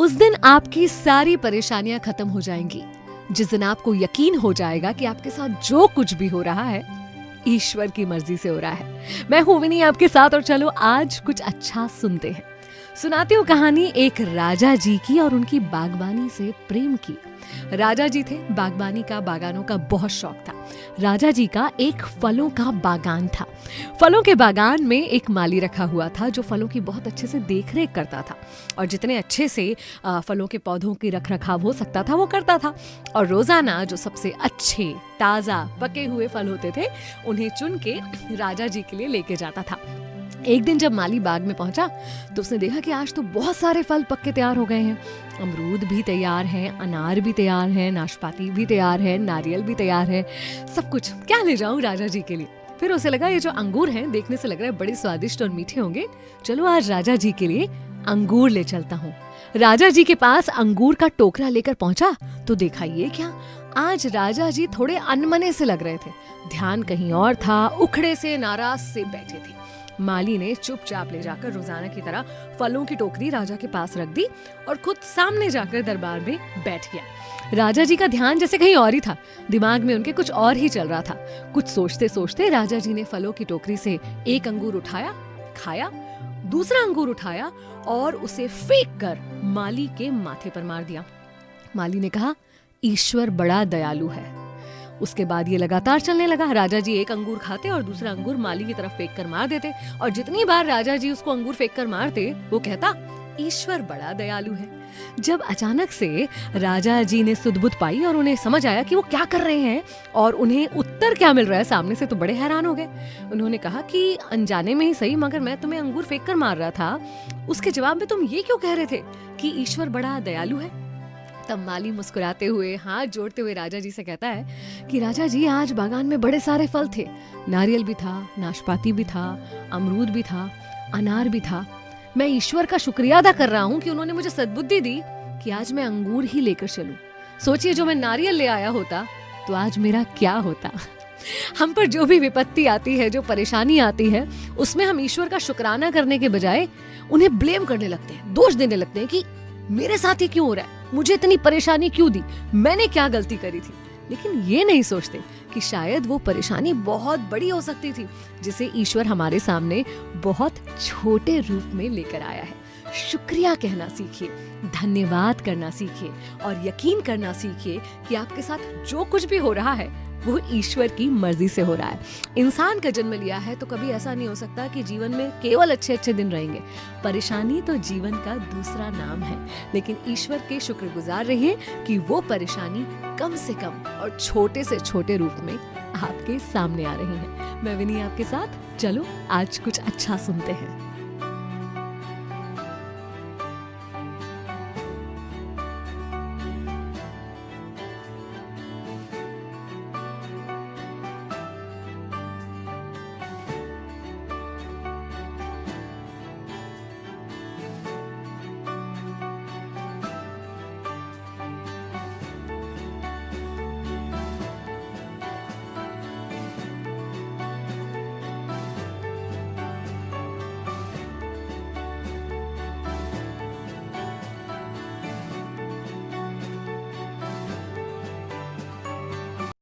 उस दिन आपकी सारी परेशानियां खत्म हो जाएंगी। जिस दिन आपको यकीन हो जाएगा कि आपके साथ जो कुछ भी हो रहा है ईश्वर की मर्जी से हो रहा है। मैं हूं विनी आपके साथ और चलो आज कुछ अच्छा सुनते हैं। सुनाती हूँ कहानी एक राजा जी की और उनकी बागबानी से प्रेम की। राजा जी थे, बागबानी का, बागानों का बहुत शौक था। राजा जी का एक फलों का बागान था। फलों के बागान में एक माली रखा हुआ था जो फलों की बहुत अच्छे से देखरेख करता था और जितने अच्छे से फलों के पौधों की रखरखाव हो सकता था वो करता था। और रोजाना जो सबसे अच्छे ताजा पके हुए फल होते थे उन्हें चुन के राजा जी के लिए लेके जाता था। एक दिन जब माली बाग में पहुंचा तो उसने देखा कि आज तो बहुत सारे फल पक के तैयार हो गए हैं। अमरूद भी तैयार हैं, अनार भी तैयार हैं, नाशपाती भी तैयार है, नारियल भी तैयार है, सब कुछ क्या ले जाऊं राजा जी के लिए। फिर उसे लगा ये जो अंगूर हैं देखने से लग रहा है बड़े स्वादिष्ट और मीठे होंगे, चलो आज राजा जी के लिए अंगूर ले चलता हूँ। राजा जी के पास अंगूर का टोकरा लेकर पहुंचा तो देखा ये क्या, आज राजा जी थोड़े अनमने से लग रहे थे। ध्यान कहीं और था, उखड़े से नाराज से बैठे थे। माली ने चुपचाप ले जाकर रोजाना की तरह फलों की टोकरी राजा के पास रख दी और खुद सामने जाकर दरबार में बैठ गया। राजा जी का ध्यान जैसे कहीं और ही था, दिमाग में उनके कुछ और ही चल रहा था। कुछ सोचते सोचते राजा जी ने फलों की टोकरी से एक अंगूर उठाया, खाया, दूसरा अंगूर उठाया और उसे फेंक कर माली के माथे पर मार दिया। माली ने कहा, ईश्वर बड़ा दयालु है। उसके बाद ये लगातार चलने लगा। राजा जी एक अंगूर खाते और दूसरा अंगूर माली की तरफ फेंक कर मार देते और जितनी बार राजा जी उसको अंगूर फेंक कर मारते वो कहता, ईश्वर बड़ा दयालु है। जब अचानक से राजा जी ने सुध-बुध पाई और उन्हें समझ आया कि वो क्या कर रहे हैं और उन्हें उत्तर क्या मिल रहा है सामने से, तो बड़े हैरान हो गए। उन्होंने कहा कि अनजाने में ही सही, मगर मैं तुम्हें अंगूर फेंक कर मार रहा था, उसके जवाब में तुम ये क्यों कह रहे थे कि ईश्वर बड़ा दयालु है। तब माली मुस्कुराते हुए, हाथ जोड़ते हुए राजा जी से कहता है कि राजा जी आज बागान में बड़े सारे फल थे, नारियल भी था, नाशपाती भी था, अमरूद भी था, अनार भी था। मैं ईश्वर का शुक्रिया अदा कर रहा हूँ कि उन्होंने मुझे सद्बुद्धि दी कि आज मैं अंगूर ही लेकर चलूं। सोचिए जो मैं नारियल ले आया होता तो आज मेरा क्या होता। हम पर जो भी विपत्ति आती है, जो परेशानी आती है, उसमें हम ईश्वर का शुक्राना करने के बजाय उन्हें ब्लेम करने लगते हैं, दोष देने लगते हैं कि मेरे साथ ही क्यों हो रहा है, मुझे इतनी परेशानी क्यों दी, मैंने क्या गलती करी थी। लेकिन ये नहीं सोचते कि शायद वो परेशानी बहुत बड़ी हो सकती थी जिसे ईश्वर हमारे सामने बहुत छोटे रूप में लेकर आया है। शुक्रिया कहना सीखिए, धन्यवाद करना सीखिए और यकीन करना सीखिए कि आपके साथ जो कुछ भी हो रहा है वो ईश्वर की मर्जी से हो रहा है। इंसान का जन्म लिया है तो कभी ऐसा नहीं हो सकता कि जीवन में केवल अच्छे अच्छे दिन रहेंगे। परेशानी तो जीवन का दूसरा नाम है, लेकिन ईश्वर के शुक्रगुजार रहिए कि वो परेशानी कम से कम और छोटे से छोटे रूप में आपके सामने आ रही है। मैं विनी आपके साथ, चलो आज कुछ अच्छा सुनते हैं।